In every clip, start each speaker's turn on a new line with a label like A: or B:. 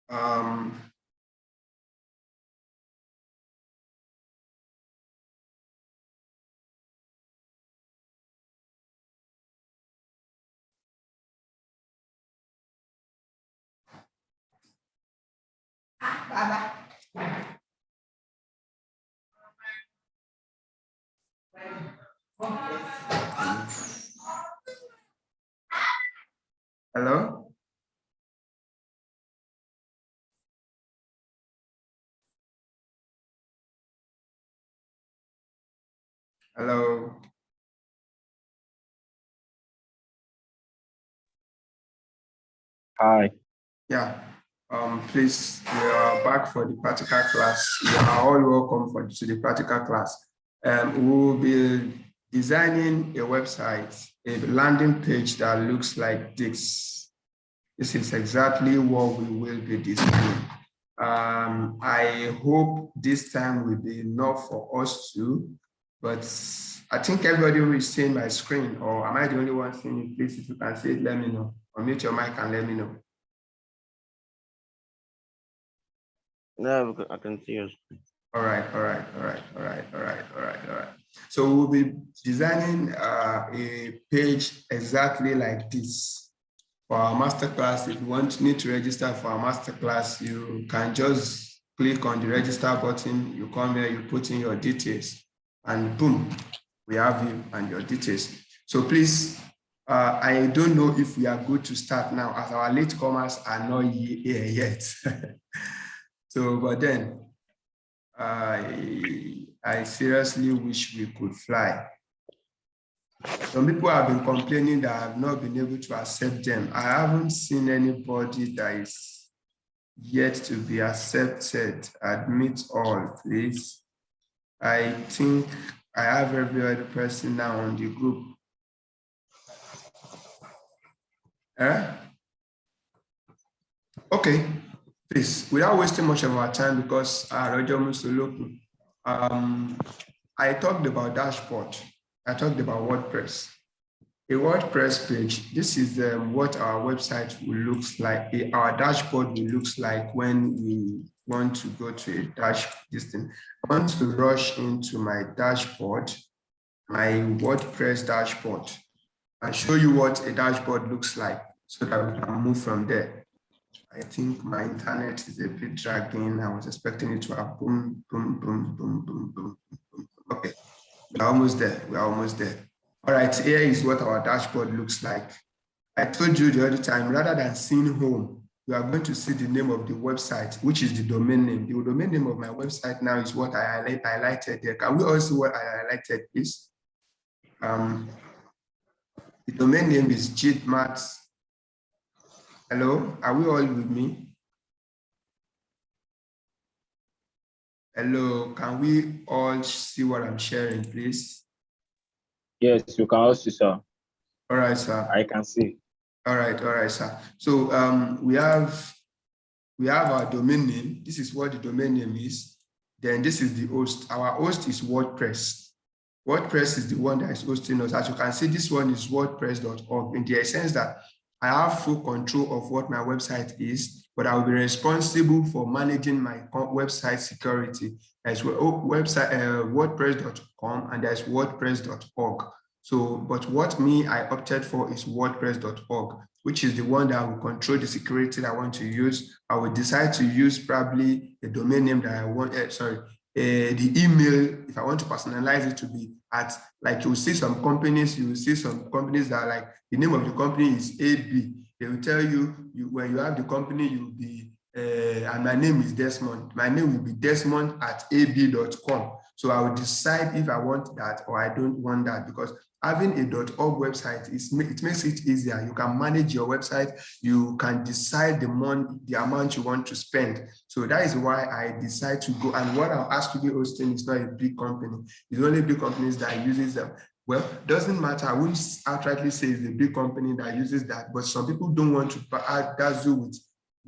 A: Um, Hello? Hello?
B: Hi.
A: Yeah. Please, we are back for the practical class. You are all welcome to the practical class. We will be designing a website, a landing page that looks like this. This is exactly what we will be designing. I hope this time will be enough for us to, but I think everybody will see my screen, or am I the only one seeing it? Please, if you can see it, let me know. Or mute your mic and let me know.
B: No, I can see you.
A: All right. So we'll be designing a page exactly like this for our masterclass. If you need to register for our masterclass, you can just click on the register button. You come here, you put in your details, and boom, we have you and your details. So please, I don't know if we are good to start now, as our latecomers are not here yet. So, but then, I seriously wish we could fly. Some people have been complaining that I have not been able to accept them. I haven't seen anybody that is yet to be accepted. Admit all, please. I think I have every other person now on the group. Okay, please, without wasting much of our time, because I talked about dashboard. I talked about WordPress. A WordPress page, this is what our website will look like. Our dashboard will look like when we want to go to I want to rush into my dashboard, my WordPress dashboard, and show you what a dashboard looks like so that we can move from there. I think my internet is a bit dragging. I was expecting it to have boom, boom, boom, boom, boom, boom, boom. Okay, we're almost there. All right, here is what our dashboard looks like. I told you the other time, rather than seeing home, you are going to see the name of the website, which is the domain name. The domain name of my website now is what I highlighted there. Can we all see what I highlighted, please? The domain name is JITMAX. Hello, are we all with me? Hello, can we all see what I'm sharing, please?
B: Yes, you can also see, sir.
A: All right, sir.
B: I can see.
A: All right, sir. So we have our domain name. This is what the domain name is. Then this is the host. Our host is WordPress. WordPress is the one that is hosting us. As you can see, this one is wordpress.org, in the sense that I have full control of what my website is, but I will be responsible for managing my website security. There's wordpress.com and there's wordpress.org. So, but what I opted for is wordpress.org, which is the one that will control the security that I want to use. I will decide to use probably the domain name that I want, the email, if I want to personalize it to be at, like you will see some companies that are like, the name of the company is AB. They will tell you, when you have the company, you'll be, and my name is Desmond. My name will be desmond@ab.com. So I will decide if I want that or I don't want that, because having a .org website, it makes it easier. You can manage your website. You can decide the amount you want to spend. So that is why I decide to go. And what I'm asked to be hosting is not a big company. It's only big companies that uses them. Well, doesn't matter. I wouldn't outrightly say it's a big company that uses that, but some people don't want to dazzle with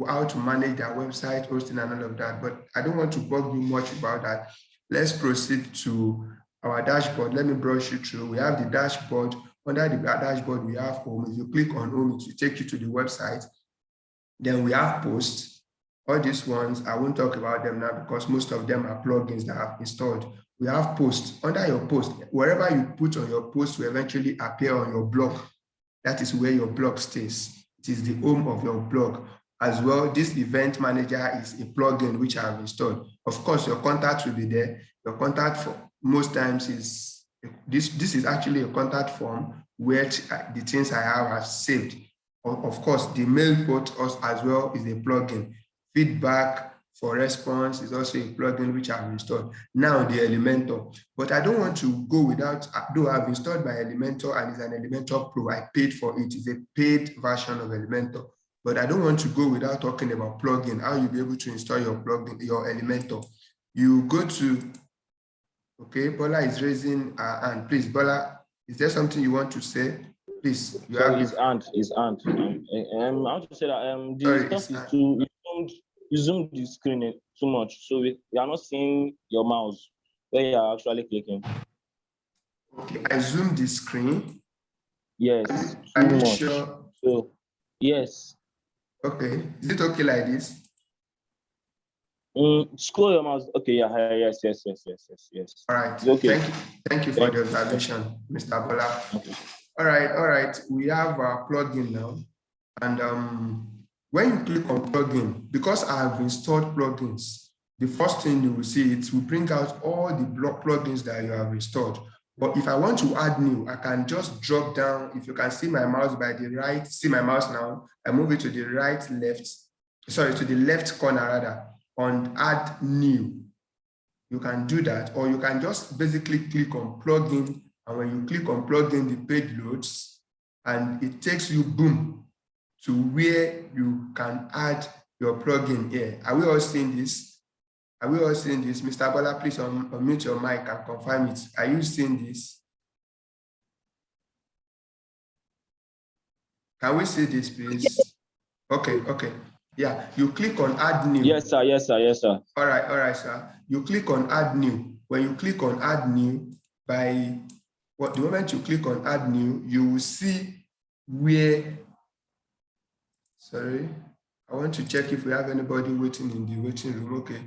A: how to manage their website, hosting, and all of that. But I don't want to bug you much about that. Let's proceed to our dashboard. Let me brush you through. We have the dashboard. Under the dashboard, we have home. If you click on home, it will take you to the website. Then we have posts. All these ones, I won't talk about them now because most of them are plugins that I've installed. We have posts. Under your post, wherever you put on your post will eventually appear on your blog. That is where your blog stays. It is the home of your blog. As well, this event manager is a plugin which I have installed. Of course, your contact will be there. Your contact for most times is this is actually a contact form where the things I have are saved. Of course, the mail port as well is a plugin. Feedback for response is also a plugin which I've installed. Now the Elementor, but I don't want to go without, though I've installed my Elementor and it's an Elementor Pro. I paid for it. It's a paid version of Elementor, but I don't want to go without talking about plugin, how you'll be able to install your plugin, your Elementor. You go to, okay, Bola is raising her hand. Please, Bola, is there something you want to say? Please, you
B: Sorry,
A: have
B: his aunt. I want to say that the stuff is too, you zoomed the screen too much, so we are not seeing your mouse where you are actually clicking.
A: Okay, I zoomed the screen.
B: Yes,
A: Are
B: too
A: you
B: much.
A: sure?
B: So, yes.
A: Okay, is it okay like this?
B: Scroll your mouse. Okay, yeah, yes.
A: All right,
B: Okay.
A: Thank you for the observation, Mr. Bola.
B: Okay.
A: All right, we have our plugin now. And when you click on plugin, because I have installed plugins, the first thing you will see, it will bring out all the plugins that you have installed. But if I want to add new, I can just drop down. If you can see my mouse by the right, see my mouse now, I move it to the to the left corner rather, on add new. You can do that, or you can just basically click on plugin, and when you click on plugin, the page loads, and it takes you, boom, to where you can add your plugin here. Are we all seeing this? Are we all seeing this? Mr. Bola, please unmute your mic and confirm it. Are you seeing this? Can we see this, please? Okay. Yeah, you click on add new.
B: Yes, sir.
A: All right, sir. You click on add new. When you click on add new, the moment you click on add new, you will see where, sorry, I want to check if we have anybody waiting in the waiting room. Okay,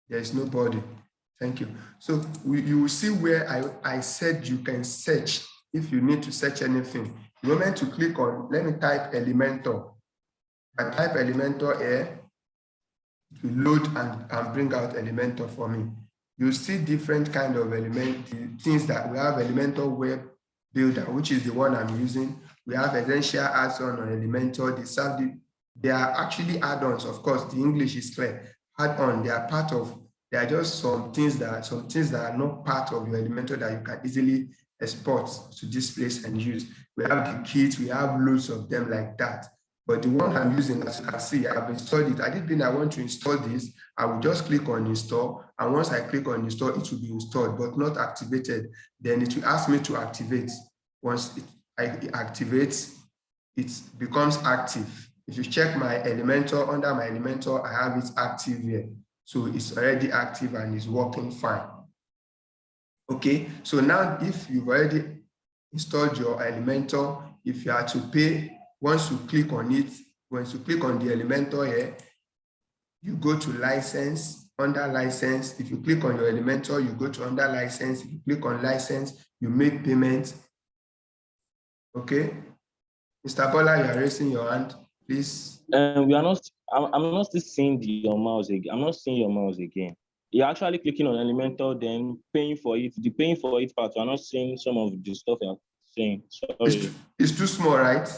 A: there is nobody. Thank you. So you will see where I said you can search if you need to search anything. The moment you click on, let me type Elementor. I type Elementor here, it will load and bring out Elementor for me. You see different kind of things that we have. Elementor Web Builder, which is the one I'm using. We have Essential Add-on on Elementor. They are actually add-ons. Of course, the English is clear. Add-on, they are just some things that are not part of your Elementor that you can easily export to this place and use. We have the kits, we have loads of them like that. But the one I'm using, as you can see, I've installed it. I want to install this. I will just click on install. And once I click on install, it will be installed, but not activated. Then it will ask me to activate. Once it activates, it becomes active. If you check my Elementor, under my Elementor, I have it active here. So it's already active and it's working fine. Okay, so now if you've already installed your Elementor, if you are to pay, once you click on it, once you click on the Elementor here, you go to license, under license. If you click on your Elementor, you go to under license. If you click on license, you make payment. Okay. Mr. Bola, you are raising your hand, please.
B: I'm not still seeing your mouse again. I'm not seeing your mouse again. You're actually clicking on Elementor, then paying for it. The paying for it part, you're not seeing some of the stuff you're saying. Sorry.
A: It's too small, right?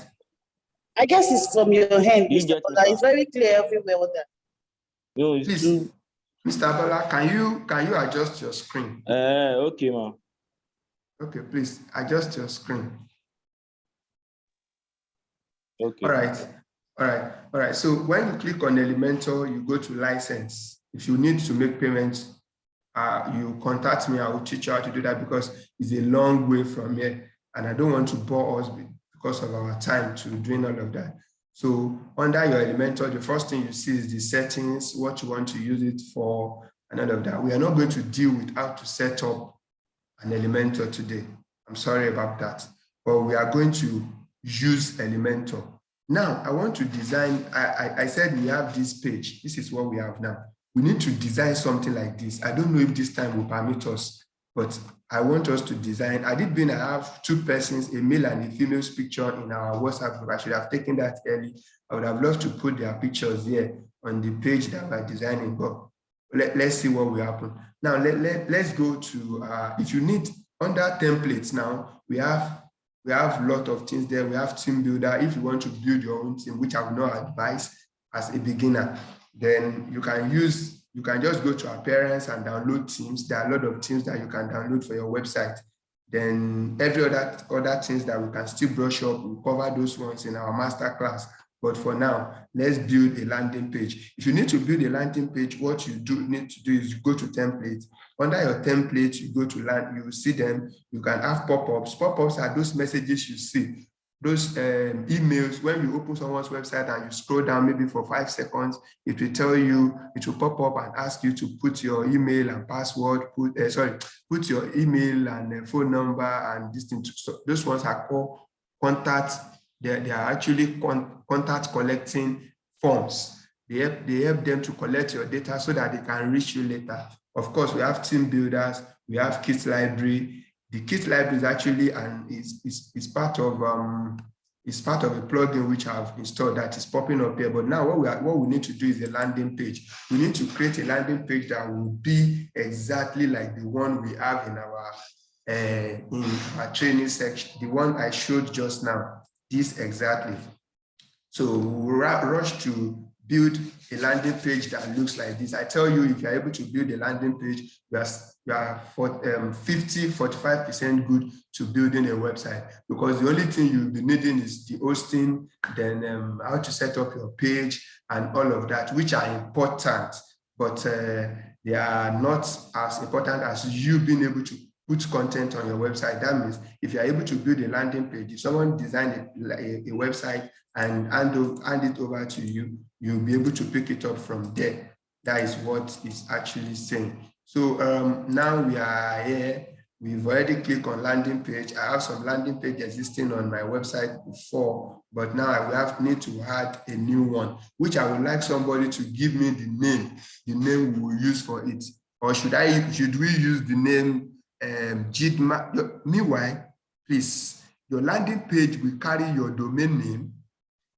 C: I guess it's from your hand,
B: You
C: Mr.
B: get
C: Bola.
B: it,
C: It's very clear everywhere with that.
B: No, it's
A: please,
B: too.
A: Mr. Bola, can you adjust your screen?
B: Okay, ma'am.
A: Okay, please adjust your screen.
B: Okay.
A: All right. So when you click on Elementor, you go to license. If you need to make payments, you contact me. I will teach you how to do that because it's a long way from here, and I don't want to bore us because of our time to doing all of that. So under your Elementor, the first thing you see is the settings, what you want to use it for, and all of that. We are not going to deal with how to set up an Elementor today. I'm sorry about that, but we are going to use Elementor. Now I want to design, I said we have this page. This is what we have now. We need to design something like this. I don't know if this time will permit us, but I want us to design. I have 2 persons, a male and a female's picture in our WhatsApp group. I should have taken that early. I would have loved to put their pictures here on the page that we're designing, but let's see what will happen. Now, let's go to, if you need, under templates now, we have a lot of things there. We have team builder. If you want to build your own team, which I would not advise as a beginner, then you can just go to appearance and download teams. There are a lot of teams that you can download for your website. Then every other things that we can still brush up, we'll cover those ones in our master class. But for now, let's build a landing page. If you need to build a landing page, what you need to do is you go to templates. Under your template, you go to land, you will see them. You can have pop-ups. Pop-ups are those messages you see, those emails. When you open someone's website and you scroll down maybe for 5 seconds, it will tell you, it will pop up and ask you to put your email and password, put your email and phone number and this thing. So those ones are called contact. They are actually contact collecting forms. They help them to collect your data so that they can reach you later. Of course, we have team builders, we have kit library. The kit library is actually is part of a plugin which I've installed that is popping up here. But now what we need to do is a landing page. We need to create a landing page that will be exactly like the one we have in our training section, the one I showed just now. This exactly. So we'll rush to build a landing page that looks like this. I tell you, if you're able to build a landing page, you are 45% good to building a website, because the only thing you'll be needing is the hosting, then how to set up your page and all of that, which are important, but they are not as important as you being able to put content on your website. That means if you're able to build a landing page, if someone designed a website and hand it over to you, you'll be able to pick it up from there. That is what it's actually saying. So now we are here. We've already clicked on landing page. I have some landing page existing on my website before, but now I will need to add a new one, which I would like somebody to give me the name we will use for it. Or should we use the name JIDMAT? Meanwhile, please, your landing page will carry your domain name,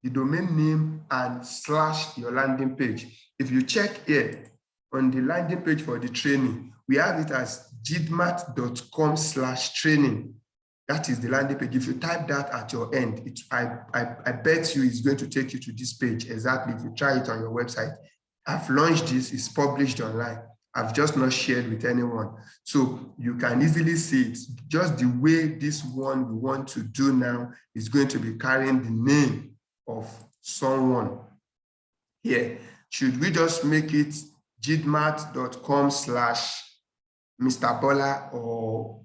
A: the domain name, and / your landing page. If you check here on the landing page for the training, we have it as jidmat.com/training. That is the landing page. If you type that at your end, I bet you it's going to take you to this page exactly if you try it on your website. I've launched this, it's published online. I've just not shared with anyone. So you can easily see it. Just the way this one we want to do now is going to be carrying the name of someone here. Should we just make it jidmat.com/Mr. Bola, or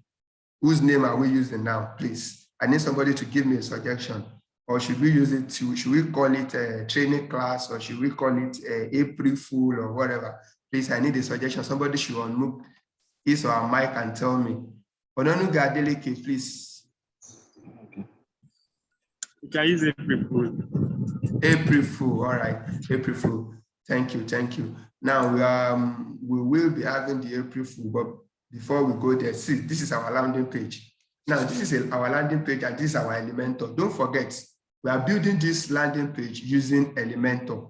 A: whose name are we using now, please? I need somebody to give me a suggestion. Or should we use it should we call it a training class, or should we call it April Fool or whatever? Please, I need a suggestion. Somebody should unmute his or her mic and tell me. Ononuga Adeleke, please.
D: Okay. You can use April Fool.
A: April Fool, all right. April Fool. Thank you. Now we will be having the April Fool, but before we go there, see, this is our landing page. Now, this is our landing page, and this is our Elementor. Don't forget, we are building this landing page using Elementor.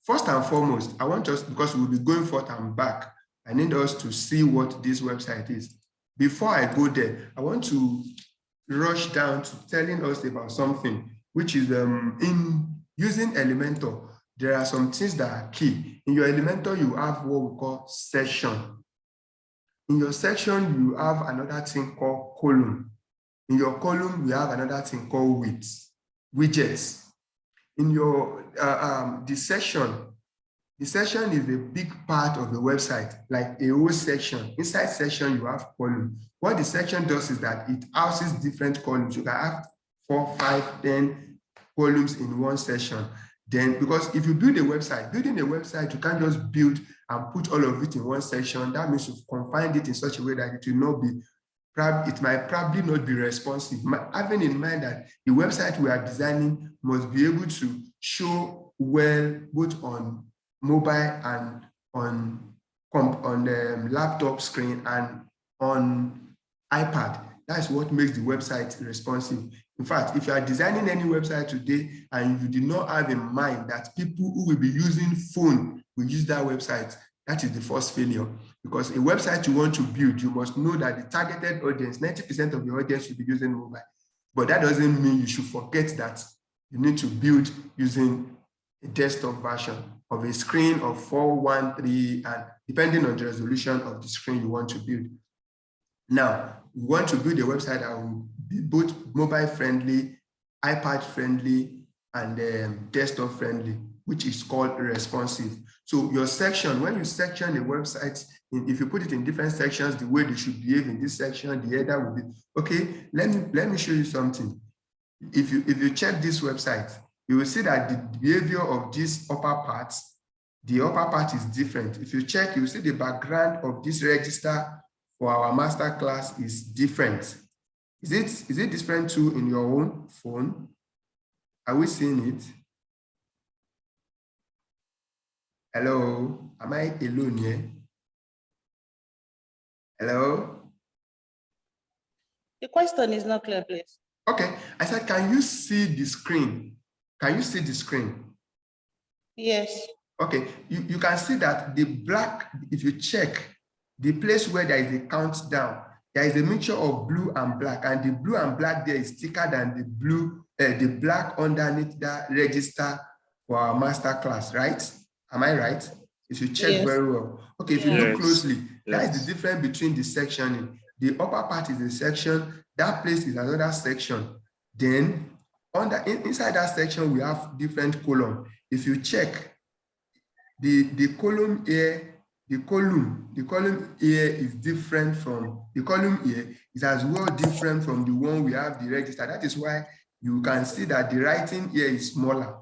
A: First and foremost, I want us, because we'll be going forth and back, I need us to see what this website is. Before I go there, I want to rush down to telling us about something, which is in using Elementor, there are some things that are key. In your Elementor, you have what we call section. In your section, you have another thing called column. In your column, we have another thing called widgets. In your the section is a big part of the website, like a whole section. Inside section, you have column. What the section does is that it houses different columns. You can have 4, 5, 10 columns in one section. Then, because if you build a website, building a website, you can't just build and put all of it in one section. That means you've confined it in such a way that it will not be it might probably not be responsive. Having in mind that the website we are designing must be able to show well both on mobile and on the laptop screen and on iPad. That's what makes the website responsive. In fact, if you are designing any website today and you do not have in mind that people who will be using phone will use that website, that is the first failure. Because a website you want to build, you must know that the targeted audience, 90% of the audience will be using mobile. But that doesn't mean you should forget that you need to build using a desktop version of a screen of 413, and depending on the resolution of the screen you want to build. Now, we want to build a website that will be both mobile friendly, iPad friendly, and desktop friendly, which is called responsive. So your section, when you section a website, if you put it in different sections, the way they should behave in this section, the header will be, okay, let me show you something. If you check this website, you will see that the behavior of this upper part, the upper part is different. If you check, you will see the background of this register for our master class is different. Is it different too in your own phone? Are we seeing it? Hello, am I alone here? Hello?
C: The question is not clear, please.
A: Okay, I said, can you see the screen? Can you see the screen?
C: Yes.
A: Okay, you can see that the black, if you check the place where there is a countdown, there is a mixture of blue and black, and the blue and black there is thicker than the black underneath that register for our master class, right? Am I right? If you check very well. Okay, if you look closely, that is the difference between the sectioning. The upper part is a section, that place is another section. Then inside that section, we have different columns. If you check the column here, the column here is different from the column here is as well different from the one we have the register. That is why you can see that the writing here is smaller.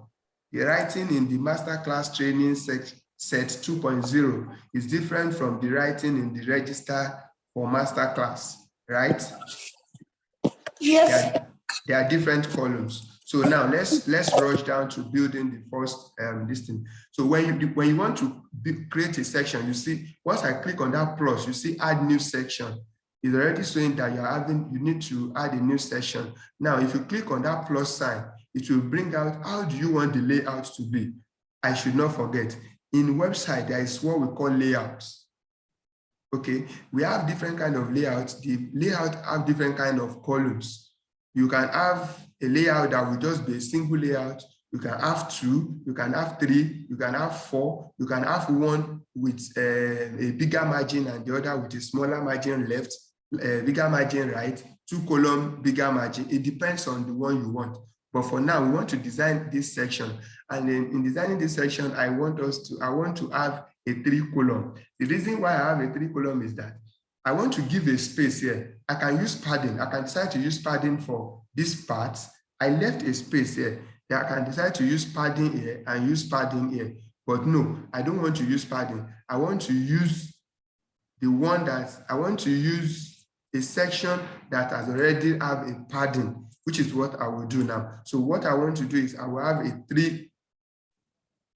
A: The writing in the masterclass training set 2.0 is different from the writing in the register for masterclass, right?
C: Yes.
A: There are different columns. So now let's rush down to building the first this thing. So when you want to create a section, you see once I click on that plus, you see add new section. It's already showing that you need to add a new section. Now, if you click on that plus sign, it will bring out how do you want the layout to be. I should not forget, in website there is what we call layouts. Okay, we have different kind of layouts. The layout have different kind of columns. You can have a layout that will just be a single layout. You can have 2, you can have 3, you can have 4, you can have one with a bigger margin and the other with a smaller margin left, bigger margin right, 2 column, bigger margin. It depends on the one you want. But for now, we want to design this section. And then in designing this section, I want to have a 3 column. The reason why I have a 3 column is that I want to give a space here. I can use padding. I can decide to use padding for this part. I left a space here. I can decide to use padding here and use padding here. But no, I don't want to use padding. I want to use a section that has already have a padding, which is what I will do now. So what I want to do is I will have a 3.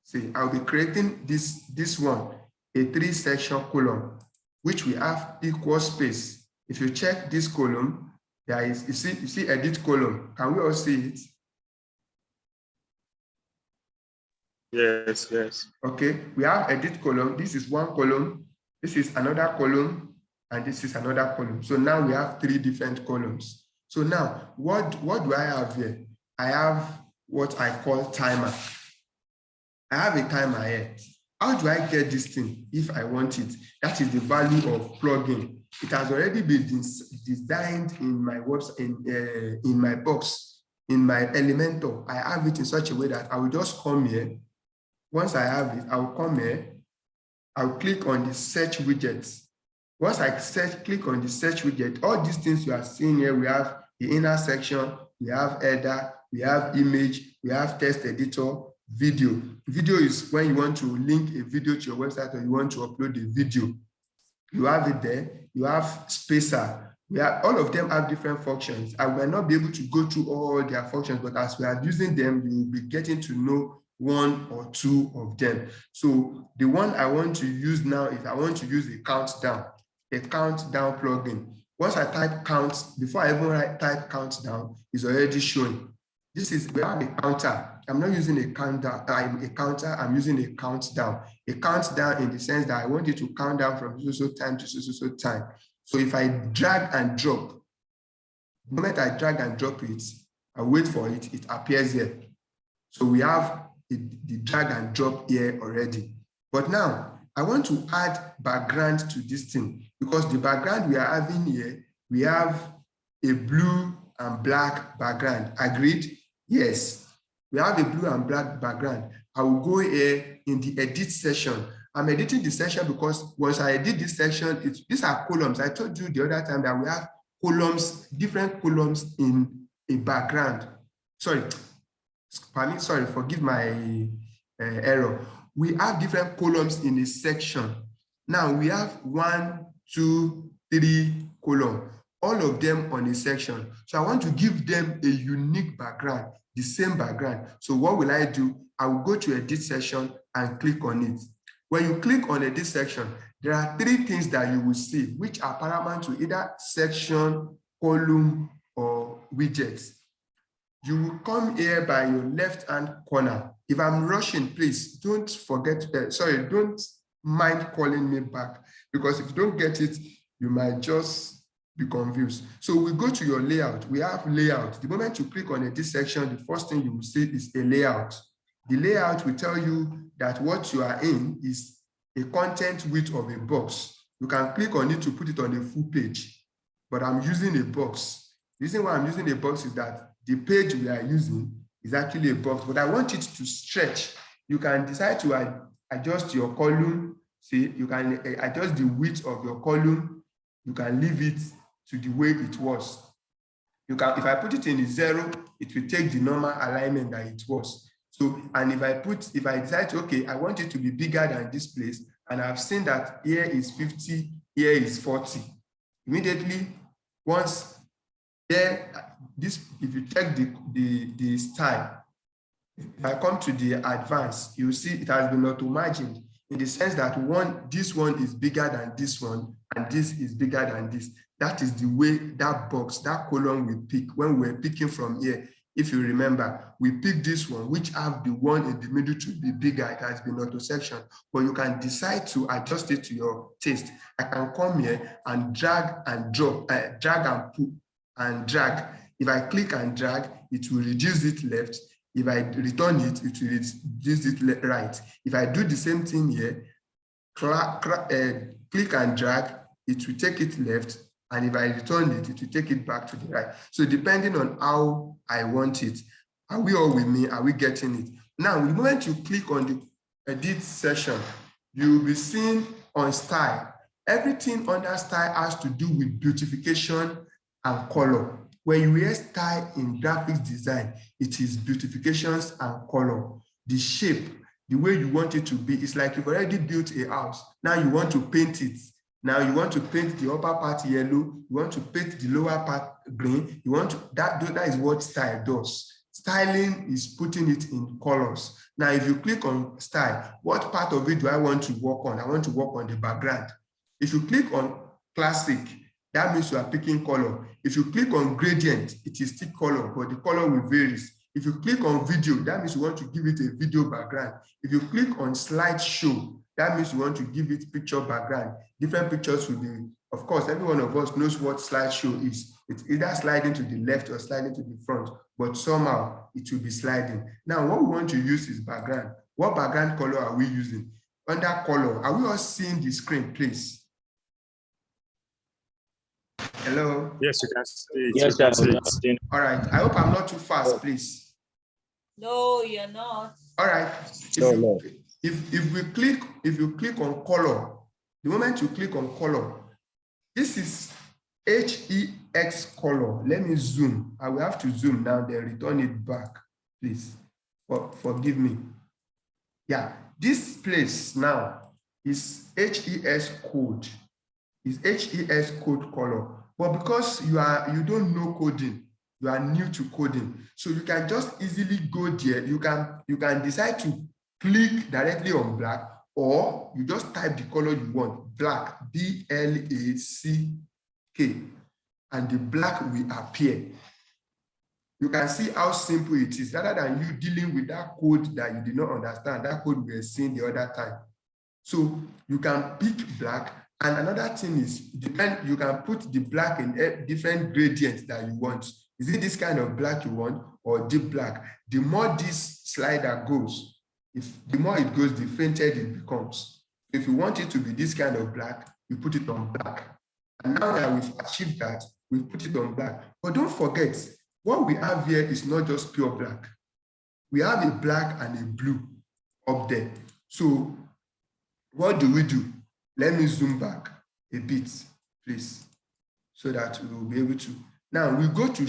A: See, I'll be creating this one, a 3 section column, which we have equal space. If you check this column, there is, you see edit column. Can we all see it?
D: Yes.
A: Okay, we have edit column. This is one column, this is another column, and this is another column. So now we have 3 different columns. So now, what do I have here? I have what I call timer. I have a timer here. How do I get this thing if I want it? That is the value of plugin. It has already been designed in my website, in my box, in my Elementor. I have it in such a way that I will just come here. Once I have it, I will come here. I'll click on the search widget. Once I click on the search widget, all these things you are seeing here, we have the inner section, we have header, we have image, we have text editor, video. Video is when you want to link a video to your website or you want to upload a video. You have it there. You have spacer. all of them have different functions. I will not be able to go through all their functions, but as we are using them, you will be getting to know one or two of them. So the one I want to use now is I want to use a countdown plugin. Once I type count, before I even type countdown, is already showing. This is, we have a counter. I'm not using a counter, I'm using a countdown. A countdown in the sense that I want you to count down from so time to so time. So if I drag and drop, the moment I drag and drop it, I wait for it, it appears here. So we have the drag and drop here already. But now I want to add background to this thing, because the background we are having here, we have a blue and black background. Agreed? Yes. We have a blue and black background. I will go here in the edit section. I'm editing the section because once I edit this section, these are columns. I told you the other time that we have columns, different columns in a background. Sorry, forgive my error. We have different columns in a section. Now we have 1, 2, 3 columns, all of them on a section. So I want to give them a unique background, the same background. So what will I do? I will go to edit section and click on it. When you click on edit section, there are 3 things that you will see, which are paramount to either section, column, or widgets. You will come here by your left-hand corner. If I'm rushing, please don't forget, don't mind calling me back, because if you don't get it, you might just be confused. So we go to your layout. We have layout. The moment you click on this section, the first thing you will see is a layout. The layout will tell you that what you are in is a content width of a box. You can click on it to put it on a full page, but I'm using a box. The reason why I'm using a box is that the page we are using is actually a box, but I want it to stretch. You can decide to adjust your column. See, you can adjust the width of your column. You can leave it to the way it was. You can, if I put it in 0, it will take the normal alignment that it was. So, and if I decide to, okay, I want it to be bigger than this place, and I've seen that here is 50, here is 40. Immediately, once there, this, if you check the style, if I come to the advanced, you see it has been auto-margined in the sense that this one is bigger than this one, and this is bigger than this. That is the way that box, that column we pick when we're picking from here. If you remember, we pick this one, which have the one in the middle to be bigger. It has been auto-section, but you can decide to adjust it to your taste. I can come here and drag and drop, drag and put and drag. If I click and drag, it will reduce it left. If I return it, it will reduce it right. If I do the same thing here, click and drag, it will take it left. And if I return it, it will take it back to the right. So depending on how I want it, are we all with me? Are we getting it? Now, the moment you click on the edit section, you will be seeing on style. Everything under style has to do with beautification and color. When you hear style in graphics design, it is beautifications and color. The shape, the way you want it to be, it's like you've already built a house. Now you want to paint it. Now you want to paint the upper part yellow, you want to paint the lower part green, you want to, that is what style does. Styling is putting it in colors. Now, if you click on style, what part of it do I want to work on? I want to work on the background. If you click on classic, that means you are picking color. If you click on gradient, it is still color, but the color will vary. If you click on video, that means you want to give it a video background. If you click on slideshow, that means you want to give it picture background. Different pictures will be, of course, every one of us knows what slideshow is. It's either sliding to the left or sliding to the front, but somehow it will be sliding. Now, what we want to use is background. What background color are we using? Under color, are we all seeing the screen, please? Hello?
D: Yes, you can see it.
B: Yes,
D: you can
B: sir.
D: see it.
A: All right, I hope I'm not too fast, please.
C: No, you're not.
A: All right, if you click on color, the moment you click on color, this is HEX color. Let me zoom. I will have to zoom now, then return it back, please. Forgive me. Yeah, this place now is HEX code. Is HEX code color. But because you don't know coding, you are new to coding, so you can just easily go there. You can decide to click directly on black, or you just type the color you want, black, B-L-A-C-K, and the black will appear. You can see how simple it is, rather than you dealing with that code that you did not understand, that code we were seeing the other time. So you can pick black, and another thing is, you can put the black in different gradients that you want. Is it this kind of black you want, or deep black? The more this slider goes, the more it goes, the fainter it becomes. If you want it to be this kind of black, you put it on black. And now that we've achieved that, we put it on black. But don't forget, what we have here is not just pure black. We have a black and a blue up there. So what do we do? Let me zoom back a bit, please, so that we will be able to. Now we go to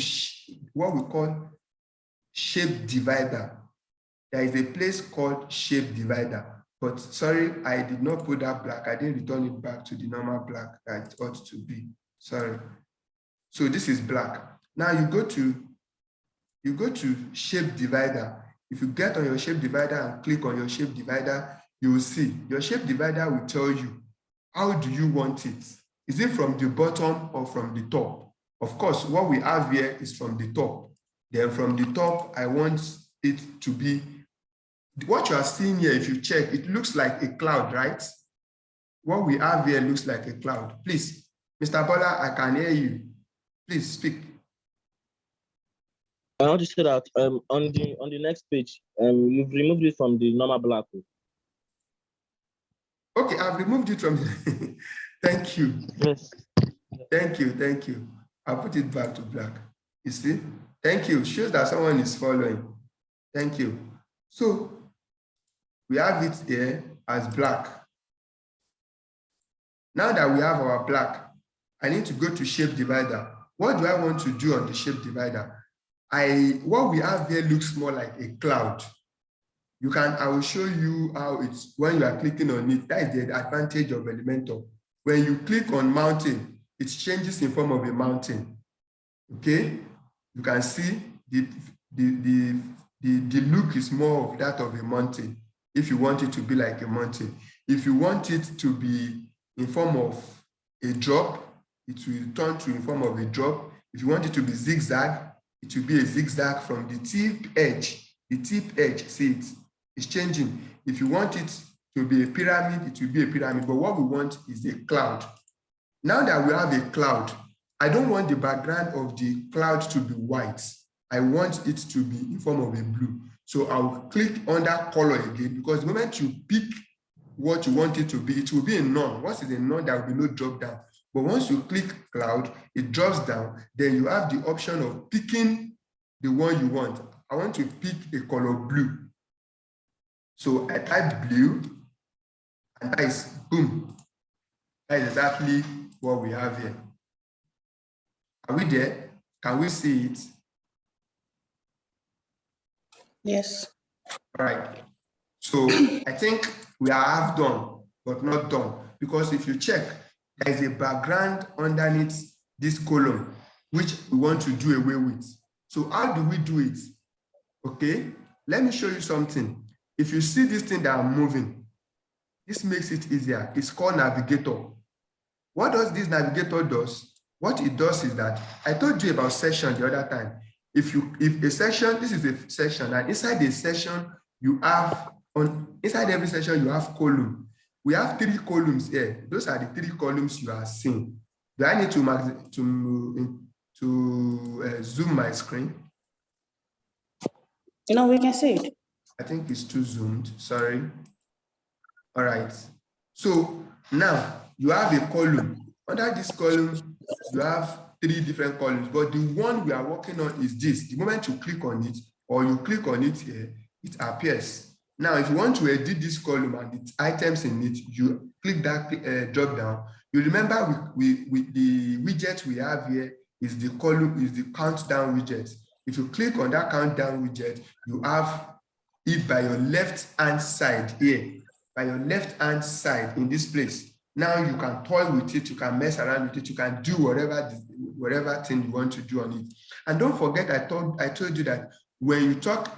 A: what we call shape divider. There is a place called shape divider, but sorry, I did not put that black. I didn't return it back to the normal black that it ought to be. Sorry. So this is black. Now you go to shape divider. If you get on your shape divider and click on your shape divider, you will see your shape divider will tell you, how do you want it? Is it from the bottom or from the top? Of course, what we have here is from the top. Then from the top, I want it to be, what you are seeing here, if you check, it looks like a cloud, right? What we have here looks like a cloud. Please, Mr. Bola, I can hear you. Please speak.
B: I want to say that on the next page, you've removed it from the normal black.
A: Okay, I've removed it from. Thank you.
B: Yes.
A: Thank you. I'll put it back to black. You see? Thank you. Shows that someone is following. Thank you. So we have it there as black. Now that we have our black, I need to go to shape divider. What do I want to do on the shape divider? What we have here looks more like a cloud. I will show you how it's, when you are clicking on it, that is the advantage of Elementor. When you click on mountain, it changes in form of a mountain. Okay, you can see the look is more of that of a mountain. If you want it to be like a mountain, if you want it to be in form of a drop, it will turn to in form of a drop. If you want it to be zigzag, it will be a zigzag from the tip edge. The tip edge, see it, it's changing. If you want it to be a pyramid, it will be a pyramid. But what we want is a cloud. Now that we have a cloud, I don't want the background of the cloud to be white. I want it to be in form of a blue. So I'll click on that color again, because the moment you pick what you want it to be, it will be a none. Once it's a none, there will be no drop down. But once you click cloud, it drops down. Then you have the option of picking the one you want. I want to pick a color blue. So I type blue, and that is boom. That is exactly what we have here. Are we there? Can we see it?
E: Yes.
A: All right. So I think we are half done, but not done. Because if you check, there is a background underneath this column, which we want to do away with. So how do we do it? Okay, let me show you something. If you see this thing that I'm moving, this makes it easier. It's called navigator. What does this navigator does? What it does is that, I told you about section the other time. If a section, this is a section, and inside the section, you have, inside every section, you have column. We have 3 columns here. Those are the 3 columns you are seeing. Do I need to zoom my screen?
E: No, we can see it.
A: I think it's too zoomed, sorry. All right. So now you have a column. Under this column, you have 3 different columns, but the one we are working on is this. The moment you click on it, or you click on it here, it appears. Now, if you want to edit this column and the items in it, you click that drop down. You remember with the widget we have here is the column, is the countdown widget. If you click on that countdown widget, you have it by your left hand side here, by your left hand side in this place. Now you can toy with it, you can mess around with it, you can do whatever thing you want to do on it. And don't forget, I told you that when you talk,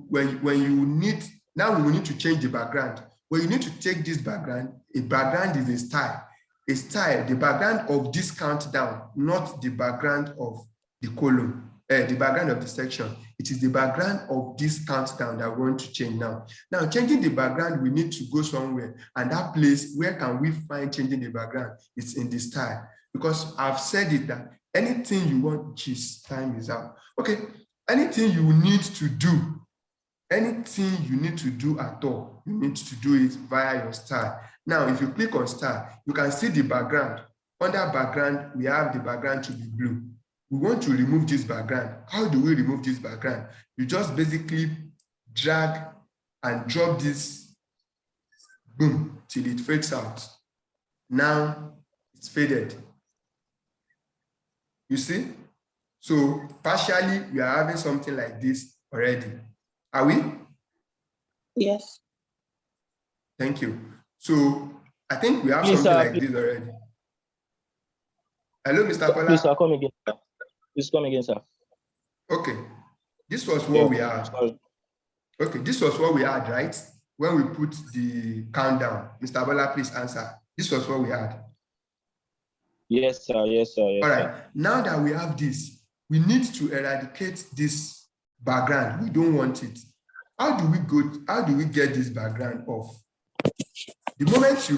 A: when you need, now we need to change the background. When you need to take this background, a background is a style. A style, the background of this countdown, not the background of the column, the background of the section. It is the background of this countdown that we want to change now. Now, changing the background, we need to go somewhere. And that place, where can we find changing the background? It's in the style. Because I've said it that anything you want, geez, time is out. Okay, anything you need to do, anything you need to do at all, you need to do it via your style. Now, if you click on style, you can see the background. Under background, we have the background to be blue. We want to remove this background. How do we remove this background? You just basically drag and drop this, boom, till it fades out. Now it's faded. You see? So partially, we are having something like this already. Are we?
E: Yes.
A: Thank you. So I think we have
B: Please,
A: something
B: sir,
A: like this already. Hello, Mr. Kola.
B: Please, sir, come again. Please come again, sir.
A: Okay. This was what we had.
B: Sorry.
A: Okay, this was what we had, right? When we put the countdown. Mr. Bola, please answer. This was what we had.
B: Yes, sir. Yes, sir. Yes,
A: All right.
B: sir.
A: Now that we have this, we need to eradicate this background. We don't want it. How do we get this background off? The moment you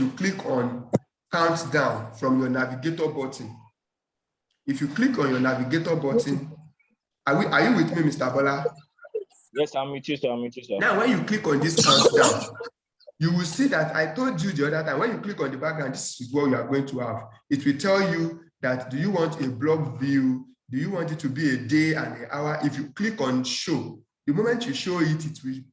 A: click on countdown from your navigator button, if you click on your navigator button, are you with me, Mr. Bola?
B: Yes, I'm with you, sir. I'm with you, sir.
A: Now, when you click on this countdown, you will see that I told you the other time, when you click on the background, this is what you are going to have. It will tell you that, do you want a block view? Do you want it to be a day and an hour? If you click on show, the moment you show it, it will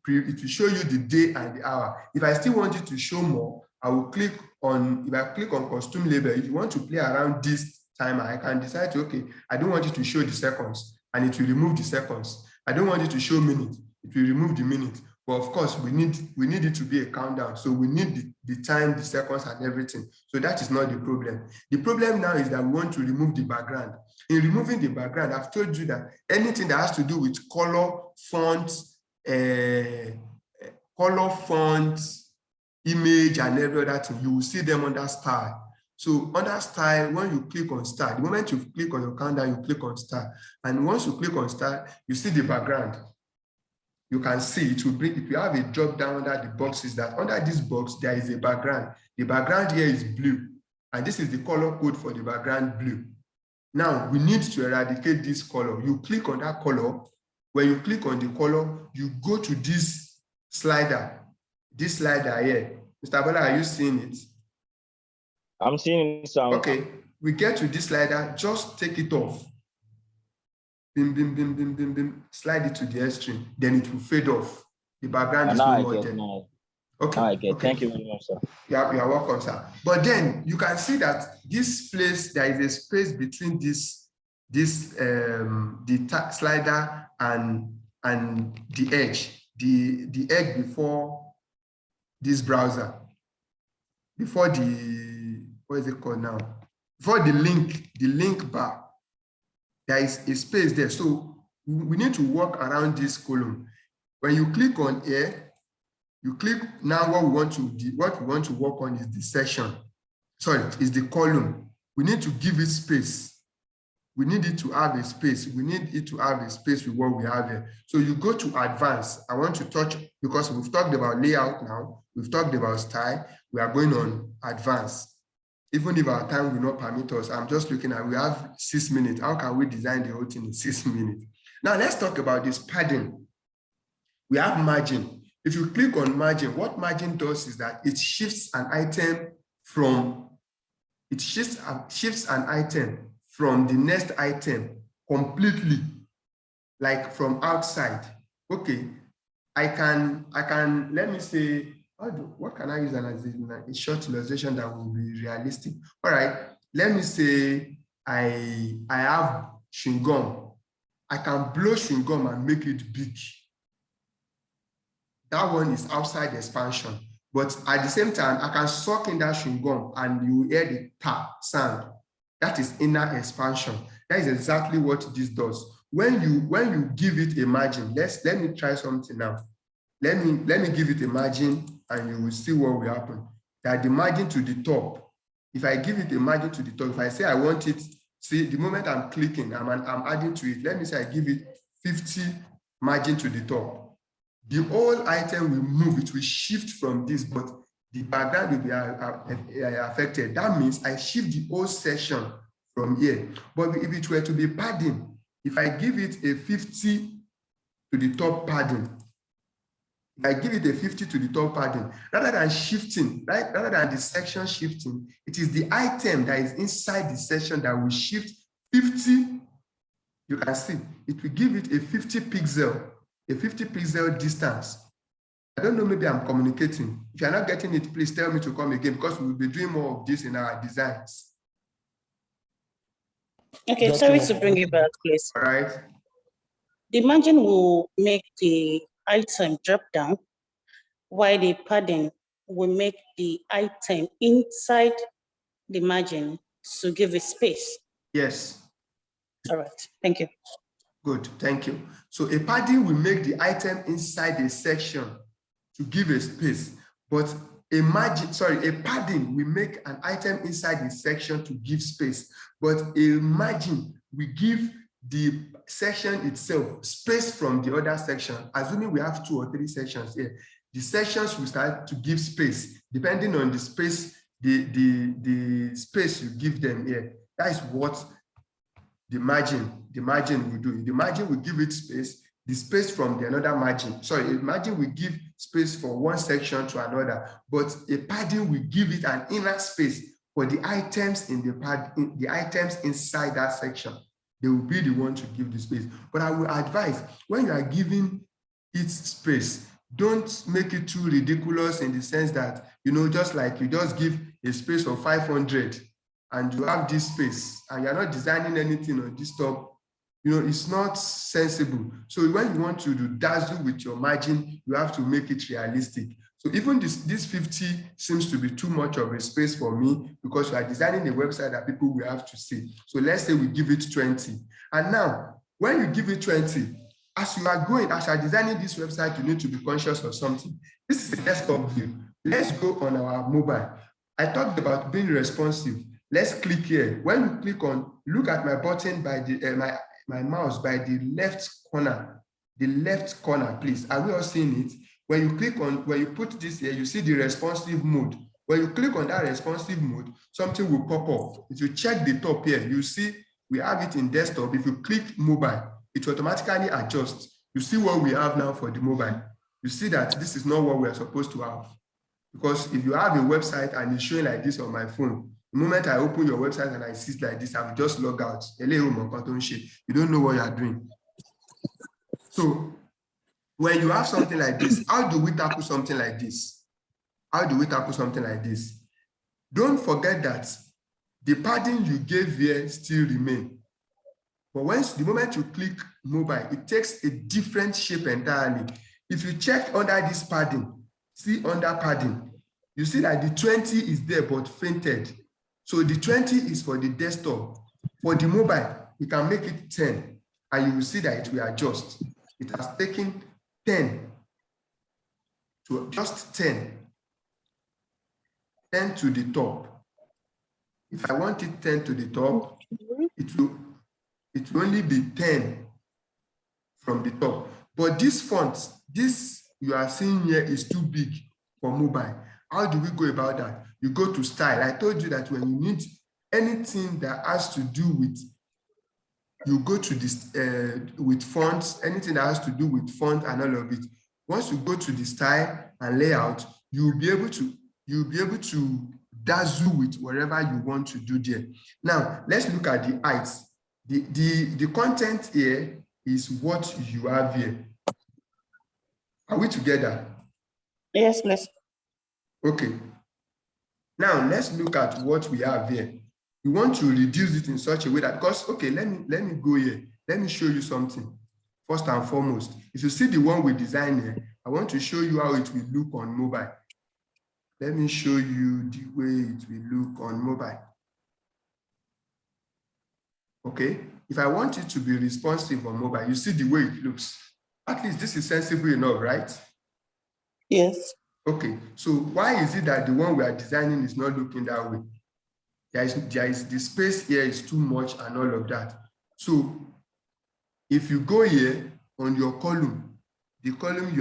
A: show you the day and the hour. If I still want it to show more, I will click on, if I click on costume label, if you want to play around this timer, I can decide to, okay, I don't want it to show the seconds, and it will remove the seconds. I don't want it to show minutes, it will remove the minutes. But of course, we need it to be a countdown. So we need the time, the seconds, and everything. So that is not the problem. The problem now is that we want to remove the background. In removing the background, I've told you that anything that has to do with color, fonts, image, and every other thing, you will see them under style. So under style, when you click on style, the moment you click on your countdown, you click on style. And once you click on style, you see the background. You can see it will have a drop down under the boxes that under this box, there is a background. The background here is blue. And this is the color code for the background blue. Now, we need to eradicate this color. You click on that color. When you click on the color, you go to this slider here. Mr. Bola, are you seeing it?
B: I'm seeing it, sir.
A: Okay, we get to this slider, just take it off. Bim, bim, bim, bim, bim, bim. Slide it to the extreme, then it will fade off. The background is no more there. Okay.
B: Now I get.
A: Okay.
B: Thank you very much, sir.
A: You're welcome, sir. But then you can see that this place, there is a space between the slider and the edge, the edge before this browser, before what is it called now? Before the link bar. There is a space there. So we need to work around this column. When you click on here, you click now what we want to work on is the section. Sorry, is the column. We need to give it space. We need it to have a space. We need it to have a space with what we have here. So you go to advanced. I want to touch, because we've talked about layout now. We've talked about style. We are going on advanced. Even if our time will not permit us, I'm just looking at, we have 6 minutes. How can we design the whole thing in 6 minutes? Now let's talk about this padding. We have margin. If you click on margin, what margin does is that it shifts an item from the next item completely, like from outside. Okay, I can, let me say, what can I use as a short illustration that will be realistic? All right, let me say I have chewing gum. I can blow chewing gum and make it big. That one is outside expansion. But at the same time, I can suck in that chewing gum and you hear the tap sound. That is inner expansion. That is exactly what this does. When you give it a margin, let me try something now. Let me give it a margin and you will see what will happen. That the margin to the top, if I give it a margin to the top, if I say I want it, see the moment I'm clicking, I'm adding to it. Let me say I give it 50 margin to the top. The whole item will move, it will shift from this, but the background will be affected. That means I shift the whole section from here. But if it were to be padding, if I give it a 50 to the top padding, if I give it a 50 to the top padding, rather than shifting, right? Rather than the section shifting, it is the item that is inside the section that will shift 50. You can see it will give it a 50 pixel distance. I don't know, maybe I'm communicating. If you're not getting it, please tell me to come again because we'll be doing more of this in our designs.
E: Okay, sorry to bring you back, please.
A: All right.
E: The margin will make the item drop down, while the padding will make the item inside the margin to give it space.
A: Yes.
E: All right, thank you.
A: Good, thank you. So a padding will make the item inside a section to give a space, but a padding will make an item inside the section to give space, but a margin will give the section itself space from the other section. Assuming we have 2 or 3 sections here, the sections will start to give space depending on the space, the space you give them here. That is what the margin will do. The margin will give it space, the space from the another margin. Sorry, a margin will give space for one section to another, but a padding will give it an inner space for the items in the items inside that section. They will be the one to give the space. But I will advise, when you are giving it space, don't make it too ridiculous in the sense that, just like you just give a space of 500 and you have this space and you're not designing anything on this top, it's not sensible. So when you want to do dazzle with your margin, you have to make it realistic. So even this 50 seems to be too much of a space for me because you are designing a website that people will have to see. So let's say we give it 20. And now, when you give it 20, as you are designing this website, you need to be conscious of something. This is a desktop view. Let's go on our mobile. I talked about being responsive. Let's click here. When you click on, look at my button by the my mouse by the left corner. The left corner, please. Are we all seeing it? When you click on, when you put this here, you see the responsive mode. When you click on that responsive mode, something will pop up. If you check the top here, you see we have it in desktop. If you click mobile, it automatically adjusts. You see what we have now for the mobile. You see that this is not what we are supposed to have. Because if you have a website and it's showing like this on my phone, the moment I open your website and I see it like this, I've just logged out. You don't know what you are doing. So when you have something like this, how do we tackle something like this? How do we tackle something like this? Don't forget that the padding you gave here still remain. But the moment you click mobile, it takes a different shape entirely. If you check under this padding, see under padding, you see that the 20 is there but fainted. So the 20 is for the desktop. For the mobile, you can make it 10 and you will see that it will adjust. It has taken 10 to just 10 to the top. If I want it 10 to the top, it will only be 10 from the top. But this font, this you are seeing here is too big for mobile. How do we go about that? You go to style. I told you that when you need anything that has to do with, you go to this with fonts, anything that has to do with font and all of it. Once you go to the style and layout, you'll be able to dazzle with whatever you want to do there. Now, let's look at the heights. The content here is what you have here. Are we together?
E: Yes, please.
A: Okay. Now let's look at what we have here. We want to reduce it in such a way that, because, okay, let me go here. Let me show you something. First and foremost, if you see the one we designed here, I want to show you how it will look on mobile. Let me show you the way it will look on mobile. Okay, if I want it to be responsive on mobile, you see the way it looks. At least this is sensible enough, right?
E: Yes.
A: Okay, so why is it that the one we are designing is not looking that way? There is the space here is too much and all of that. So if you go here on your column, the column